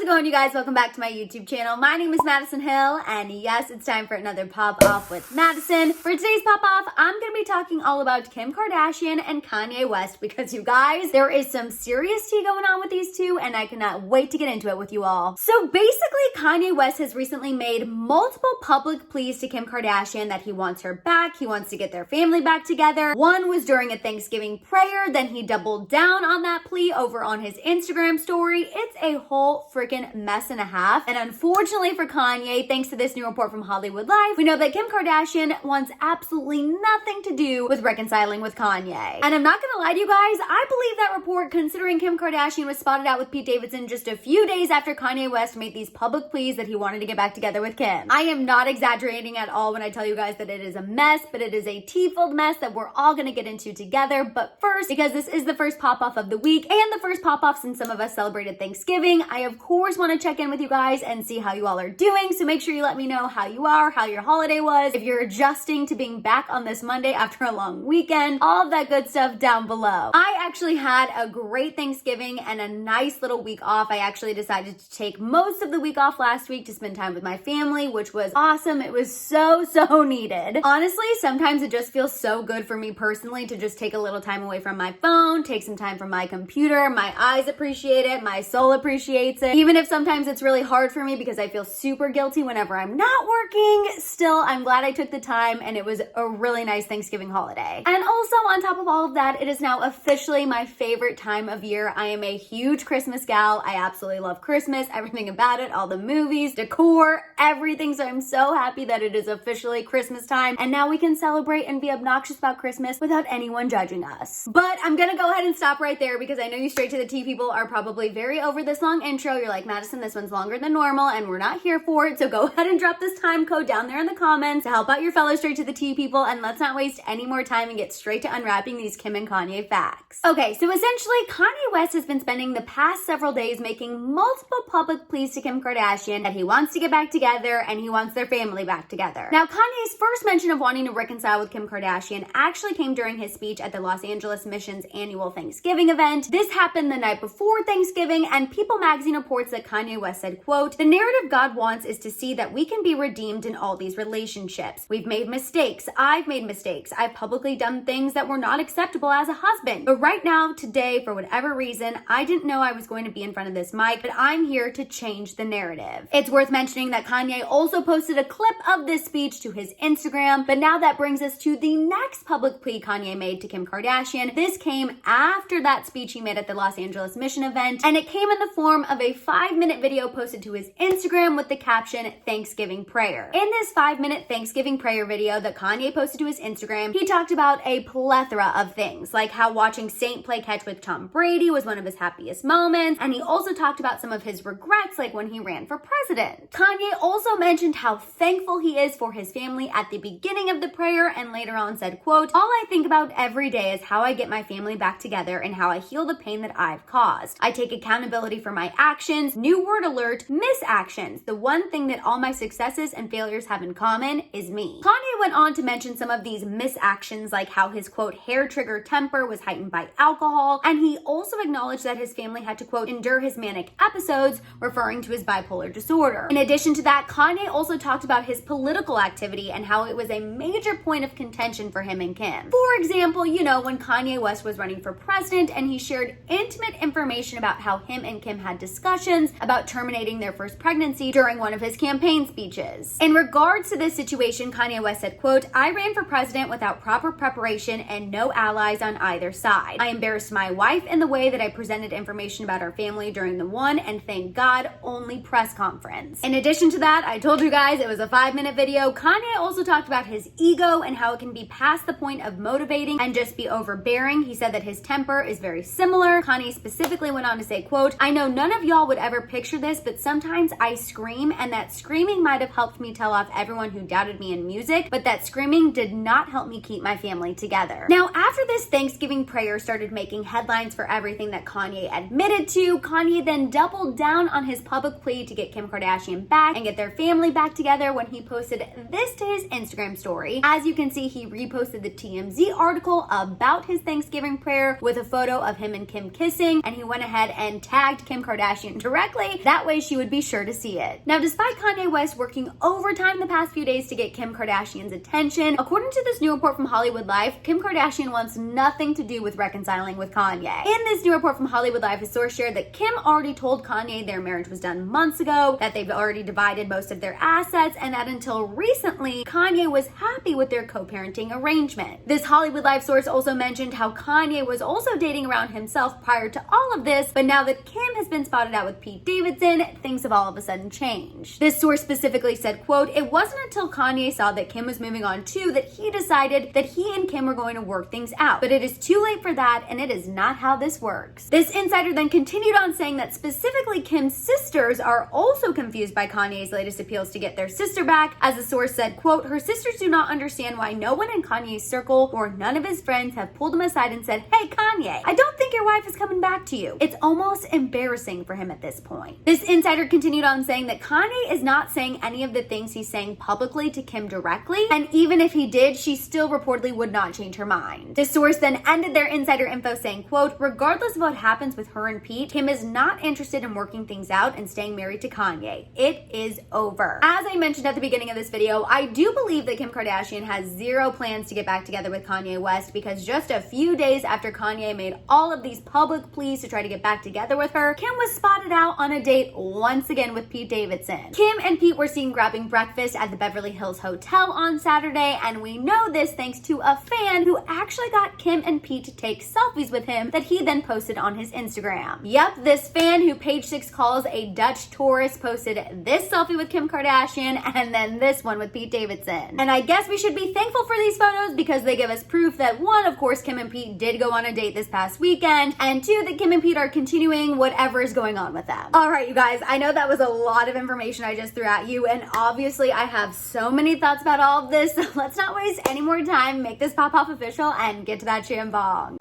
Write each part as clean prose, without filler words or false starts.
going, you guys? Welcome back to my YouTube channel. My name is Maddison Hill, and yes, it's time for another Pop Off with Maddison. For today's Pop Off, I'm going to be talking all about Kim Kardashian and Kanye West because, you guys, there is some serious tea going on with these two, and I cannot wait to get into it with you all. So basically, Kanye West has recently made multiple public pleas to Kim Kardashian that he wants her back, he wants to get their family back together. One was during a Thanksgiving prayer, then he doubled down on that plea over on his Instagram story. It's a whole freaking mess and a half. And unfortunately for Kanye, thanks to this new report from Hollywood Life, we know that Kim Kardashian wants absolutely nothing to do with reconciling with Kanye. And I'm not gonna lie to you guys, I believe that report, considering Kim Kardashian was spotted out with Pete Davidson just a few days after Kanye West made these public pleas that he wanted to get back together with Kim. I am not exaggerating at all when I tell you guys that it is a mess, but it is a tea-filled mess that we're all gonna get into together. But first, because this is the first pop-off of the week and the first pop-off since some of us celebrated Thanksgiving, I of course want to check in with you guys and see how you all are doing. So make sure you let me know how you are, how your holiday was, if you're adjusting to being back on this Monday after a long weekend, all of that good stuff down below. I actually had a great Thanksgiving and a nice little week off. I actually decided to take most of the week off last week to spend time with my family, which was awesome. It was so needed. Honestly, sometimes it just feels so good for me personally to just take a little time away from my phone, take some time from my computer. My eyes appreciate it, my soul appreciates it. Even if sometimes it's really hard for me because I feel super guilty whenever I'm not working, still, I'm glad I took the time, and it was a really nice Thanksgiving holiday. And also, on top of all of that, it is now officially my favorite time of year. I am a huge Christmas gal. I absolutely love Christmas, everything about it, all the movies, decor, everything. So I'm so happy that it is officially Christmas time, and now we can celebrate and be obnoxious about Christmas without anyone judging us. But I'm gonna go ahead and stop right there because I know you straight to the tea people are probably very over this long intro. You're like, Maddison, this one's longer than normal and we're not here for it. So go ahead and drop this time code down there in the comments to help out your fellow straight to the tea people, and let's not waste any more time and get straight to unwrapping these Kim and Kanye facts. Okay, so essentially Kanye West has been spending the past several days making multiple public pleas to Kim Kardashian that he wants to get back together and he wants their family back together. Now, Kanye's first mention of wanting to reconcile with Kim Kardashian actually came during his speech at the Los Angeles Mission's annual Thanksgiving event. This happened the night before Thanksgiving, and People magazine reports that Kanye West said, quote, "The narrative God wants is to see that we can be redeemed in all these relationships. We've made mistakes. I've made mistakes. I've publicly done things that were not acceptable as a husband. But right now, today, for whatever reason, I didn't know I was going to be in front of this mic, but I'm here to change the narrative." It's worth mentioning that Kanye also posted a clip of this speech to his Instagram, but now that brings us to the next public plea Kanye made to Kim Kardashian. This came after that speech he made at the Los Angeles Mission event, and it came in the form of a 5-minute video posted to his Instagram with the caption, "Thanksgiving Prayer." In this 5-minute Thanksgiving prayer video that Kanye posted to his Instagram, he talked about a plethora of things, like how watching Saint play catch with Tom Brady was one of his happiest moments, and he also talked about some of his regrets, like when he ran for president. Kanye also mentioned how thankful he is for his family at the beginning of the prayer, and later on said, quote, "All I think about every day is how I get my family back together and how I heal the pain that I've caused. I take accountability for my actions. New word alert, misactions. The one thing that all my successes and failures have in common is me." Kanye went on to mention some of these misactions, like how his, quote, hair trigger temper was heightened by alcohol, and he also acknowledged that his family had to, quote, endure his manic episodes, referring to his bipolar disorder. In addition to that, Kanye also talked about his political activity and how it was a major point of contention for him and Kim. For example, you know, when Kanye West was running for president and he shared intimate information about how him and Kim had discussions about terminating their first pregnancy during one of his campaign speeches. In regards to this situation, Kanye West said, quote, "I ran for president without proper preparation and no allies on either side. I embarrassed my wife in the way that I presented information about our family during the one, and thank God, only press conference." In addition to that, I told you guys it was a 5-minute video. Kanye also talked about his ego and how it can be past the point of motivating and just be overbearing. He said that his temper is very similar. Kanye specifically went on to say, quote, "I know none of y'all would ever picture this, but sometimes I scream, and that screaming might have helped me tell off everyone who doubted me in music, but that screaming did not help me keep my family together." Now, after this Thanksgiving prayer started making headlines for everything that Kanye admitted to, Kanye then doubled down on his public plea to get Kim Kardashian back and get their family back together when he posted this to his Instagram story. As you can see, he reposted the TMZ article about his Thanksgiving prayer with a photo of him and Kim kissing, and he went ahead and tagged Kim Kardashian directly directly. That way she would be sure to see it. Now, despite Kanye West working overtime the past few days to get Kim Kardashian's attention, according to this new report from Hollywood Life, Kim Kardashian wants nothing to do with reconciling with Kanye. In this new report from Hollywood Life, a source shared that Kim already told Kanye their marriage was done months ago, that they've already divided most of their assets, and that until recently, Kanye was happy with their co-parenting arrangement. This Hollywood Life source also mentioned how Kanye was also dating around himself prior to all of this, but now that Kim has been spotted out with Pete Davidson, things have all of a sudden changed. This source specifically said, quote, "It wasn't until Kanye saw that Kim was moving on too that he decided that he and Kim were going to work things out. But it is too late for that, and it is not how this works." This insider then continued on saying that specifically Kim's sisters are also confused by Kanye's latest appeals to get their sister back. As the source said, quote, "Her sisters do not understand why no one in Kanye's circle or none of his friends have pulled him aside and said, 'Hey Kanye, I don't think your wife is coming back to you.' It's almost embarrassing for him at this point." This insider continued on saying that Kanye is not saying any of the things he's saying publicly to Kim directly, and even if he did, she still reportedly would not change her mind. The source then ended their insider info saying, quote, "Regardless of what happens with her and Pete, Kim is not interested in working things out and staying married to Kanye. It is over." As I mentioned at the beginning of this video, I do believe that Kim Kardashian has zero plans to get back together with Kanye West, because just a few days after Kanye made all of these public pleas to try to get back together with her, Kim was spotted out on a date once again with Pete Davidson. Kim and Pete were seen grabbing breakfast at the Beverly Hills Hotel on Saturday, and we know this thanks to a fan who actually got Kim and Pete to take selfies with him that he then posted on his Instagram. Yep, this fan who Page Six calls a Dutch tourist posted this selfie with Kim Kardashian and then this one with Pete Davidson. And I guess we should be thankful for these photos because they give us proof that one, of course, Kim and Pete did go on a date this past weekend, and two, that Kim and Pete are continuing whatever is going on with them. All right, you guys, I know that was a lot of information I just threw at you, and obviously I have so many thoughts about all of this, so let's not waste any more time, make this pop off official, and get to that shambong.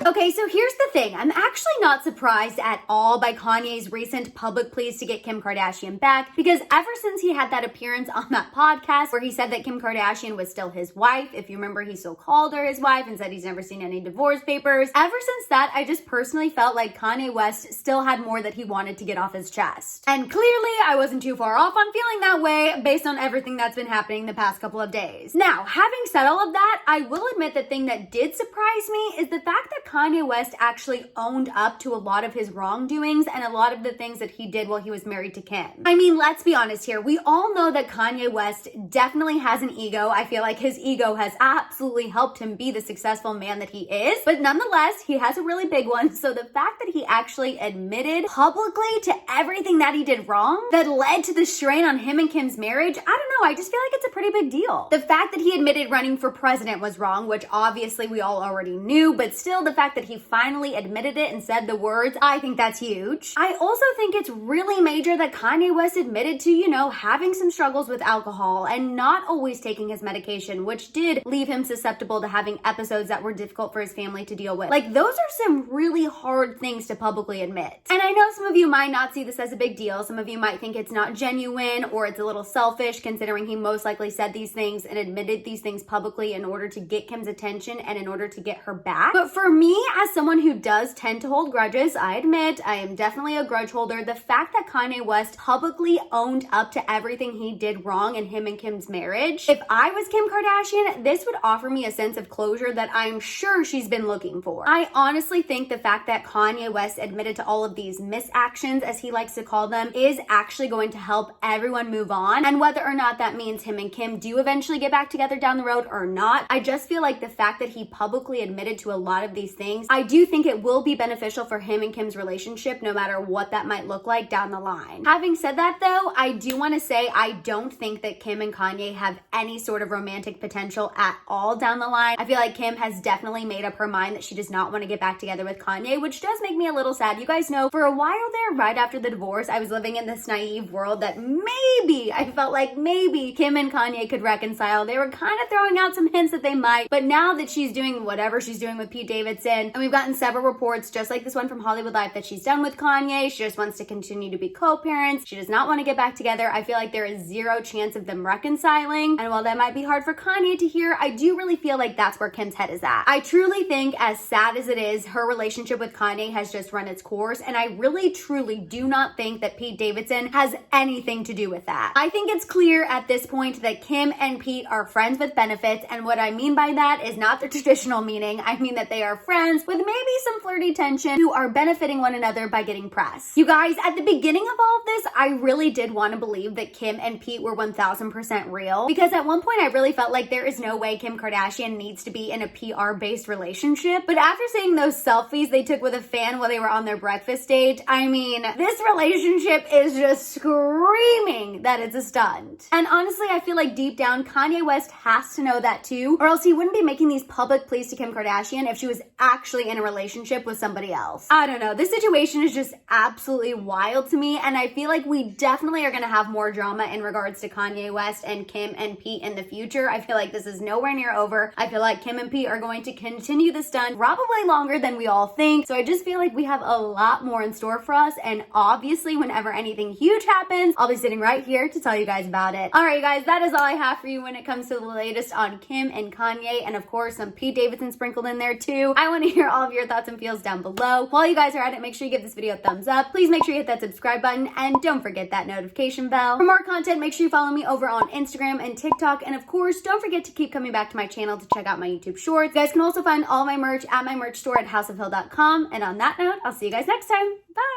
Okay, so here's the thing. I'm actually not surprised at all by Kanye's recent public pleas to get Kim Kardashian back, because ever since he had that appearance on that podcast where he said that Kim Kardashian was still his wife, if you remember, he still called her his wife and said he's never seen any divorce papers. Ever since that, I just personally felt like Kanye West still had more that he wanted to get off his chest. And clearly, I wasn't too far off on feeling that way based on everything that's been happening the past couple of days. Now, having said all of that, I will admit the thing that did surprise me is the fact that Kanye West actually owned up to a lot of his wrongdoings and a lot of the things that he did while he was married to Kim. I mean, let's be honest here. We all know that Kanye West definitely has an ego. I feel like his ego has absolutely helped him be the successful man that he is, but nonetheless, he has a really big one. So the fact that he actually admitted publicly to everything that he did wrong that led to the strain on him and Kim's marriage, I don't know. I just feel like it's a pretty big deal. The fact that he admitted running for president was wrong, which obviously we all already knew, but still the fact that he finally admitted it and said the words, I think that's huge. I also think it's really major that Kanye West admitted to, having some struggles with alcohol and not always taking his medication, which did leave him susceptible to having episodes that were difficult for his family to deal with. Like, those are some really hard things to publicly admit. And I know some of you might not see this as a big deal. Some of you might think it's not genuine or it's a little selfish, considering he most likely said these things and admitted these things publicly in order to get Kim's attention and in order to get her back. But for me, as someone who does tend to hold grudges, I admit I am definitely a grudge holder. The fact that Kanye West publicly owned up to everything he did wrong in him and Kim's marriage, if I was Kim Kardashian, this would offer me a sense of closure that I'm sure she's been looking for. I honestly think the fact that Kanye West admitted to all of these misactions, as he likes to call them, is actually going to help everyone move on. And whether or not that means him and Kim do eventually get back together down the road or not, I just feel like the fact that he publicly admitted to a lot of these things, I do think it will be beneficial for him and Kim's relationship, no matter what that might look like down the line. Having said that though, I do want to say I don't think that Kim and Kanye have any sort of romantic potential at all down the line. I feel like Kim has definitely made up her mind that she does not want to get back together with Kanye, which does make me a little sad. You guys know, for a while there, right after the divorce, I was living in this naive world that maybe, I felt like maybe Kim and Kanye could reconcile. They were kind of throwing out some hints that they might, but now that she's doing whatever she's doing with Pete Davidson, Davidson. And we've gotten several reports, just like this one from Hollywood Life, that she's done with Kanye. She just wants to continue to be co-parents. She does not want to get back together. I feel like there is zero chance of them reconciling. And while that might be hard for Kanye to hear, I do really feel like that's where Kim's head is at. I truly think, as sad as it is, her relationship with Kanye has just run its course. And I really, truly do not think that Pete Davidson has anything to do with that. I think it's clear at this point that Kim and Pete are friends with benefits. And what I mean by that is not the traditional meaning. I mean that they are friends with maybe some flirty tension who are benefiting one another by getting press. You guys, at the beginning of all of this, I really did want to believe that Kim and Pete were 1000% real, because at one point I really felt like there is no way Kim Kardashian needs to be in a PR-based relationship. But after seeing those selfies they took with a fan while they were on their breakfast date, I mean, this relationship is just screaming that it's a stunt. And honestly, I feel like deep down, Kanye West has to know that too, or else he wouldn't be making these public pleas to Kim Kardashian if she was actually in a relationship with somebody else. I don't know. This situation is just absolutely wild to me, and I feel like we definitely are going to have more drama in regards to Kanye West and Kim and Pete in the future. I feel like this is nowhere near over. I feel like Kim and Pete are going to continue this stunt probably longer than we all think. So I just feel like we have a lot more in store for us, and obviously whenever anything huge happens, I'll be sitting right here to tell you guys about it. All right, guys, that is all I have for you when it comes to the latest on Kim and Kanye, and of course some Pete Davidson sprinkled in there too. I want to hear all of your thoughts and feels down below. While you guys are at it, make sure you give this video a thumbs up. Please make sure you hit that subscribe button, and don't forget that notification bell. For more content, make sure you follow me over on Instagram and TikTok, and of course, don't forget to keep coming back to my channel to check out my YouTube shorts. You guys can also find all my merch at my merch store at houseofhill.com. And on that note, I'll see you guys next time. Bye!